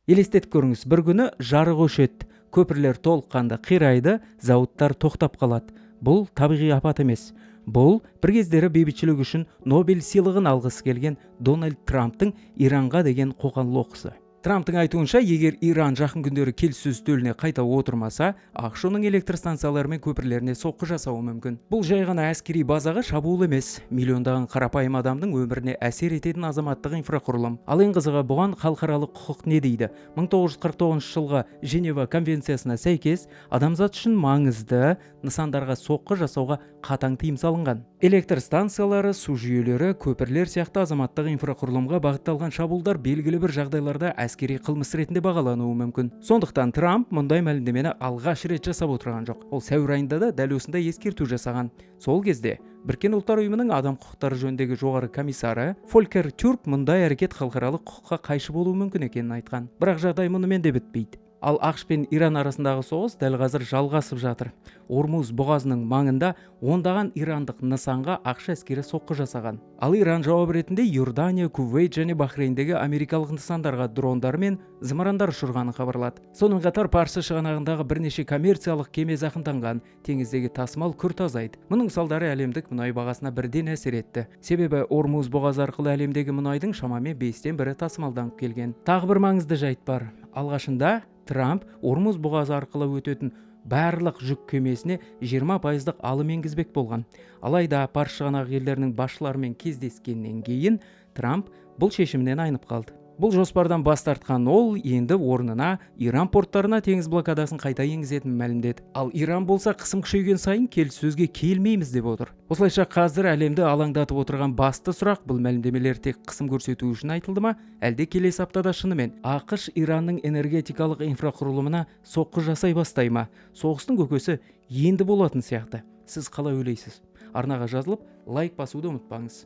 Елестетіп көріңіз, бір күні жарық өшеді, көпірлер толыққанды қирайды, зауыттар тоқтап қалады. Бұл табиғи апат емес. Бұл бір кездері бейбітшілік үшін Нобель сыйлығын алғысы келген Дональд Трамптың Иранға деген қоқан-лоққысы. Трамптың айтуынша, егер Иран жақын күндері келіссөз үстеліне қайта отырмаса, ақш оның электр станциялары мен көпірлеріне соққы жасауы мүмкін. Бұл жай ғана әскери базаға шабуыл емес, миллиондаған қарапайым адамның өміріне әсер ететін азаматтық инфрақұрылым. Ал ең қызығы, бұған халықаралық құқық не дейді? 1949 жылғы Женева конвенциясына сәйкес, адамзат үшін маңызды нысандарға соққы жасауға қатаң тыйым салынған. Электр станциялары, су жүйелері, көпірлер сияқты азаматтық инфрақұрылымға бағытталған шабуылдар белгілі бір жағдайларда әскери қылмыс ретінде бағалануы мүмкін. Сондықтан Трамп мұндай мәлімдемені алғаш рет жасап отырған жоқ. Ол сәуір айында да дәл осындай ескерту жасаған. Сол кезде Біріккен ұлттар ұйымының адам құқықтары жөніндегі жоғары комиссары Фолькер Тюрк мұндай әрекет халықаралық құқыққа қайшы болуы мүмкін екенін айтқан. Бірақ жағдай мұнымен де бітпейді. Ал ақш пен Иран арасындағы соғыс дәл қазір жалғасып жатыр. Ормуз бұғазының маңында ондаған ирандық нысанға ақш әскері соққы жасаған. Ал Иран жауап ретінде Иордания, Кувейт және Бахрейндегі америкалық нысандарға дрондар мен зымырандар ұшырғанын хабарлады. Сонымен қатар Парсы шығанағындағы бірнеше коммерциялық кеме зақымданған, теңіздегі тасымал күрт азайды. Мұның салдары әлемдік мұнай бағасына бірден әсер етті. Себебі Ормуз бұғазы арқылы әлемдегі мұнайдың шамамен 5-тен 1 тасымалданып келген. Тағы бір маңызды жайт бар. Алғашында Трамп Ормуз бұғазы арқылы өтетін барлық жүк кемесіне 20% алым енгізбек болған. Алайда Парсы шығанағы елдерінің басшыларымен кездескеннен кейін Трамп бұл шешімінен айнып қалды. Бұл жоспардан бас тартқан ол енді орнына Иран порттарына теңіз блокадасын қайта енгізетінін мәлімдеді. Ал Иран болса қысым күшейген сайын келіссөзге келмейміз деп отыр. Осылайша қазір әлемді алаңдатып отырған басты сұрақ, бұл мәлімдемелер тек қысым көрсету үшін айтылды ма, әлде келесі аптада шынымен ақш Иранның энергетикалық инфрақұрылымына соққы жасай бастай ма? Соғыстың көкесі енді болатын сияқты. Сіз қалай ойлайсыз? Арнаға жазылып, лайк басуды ұмытпаңыз.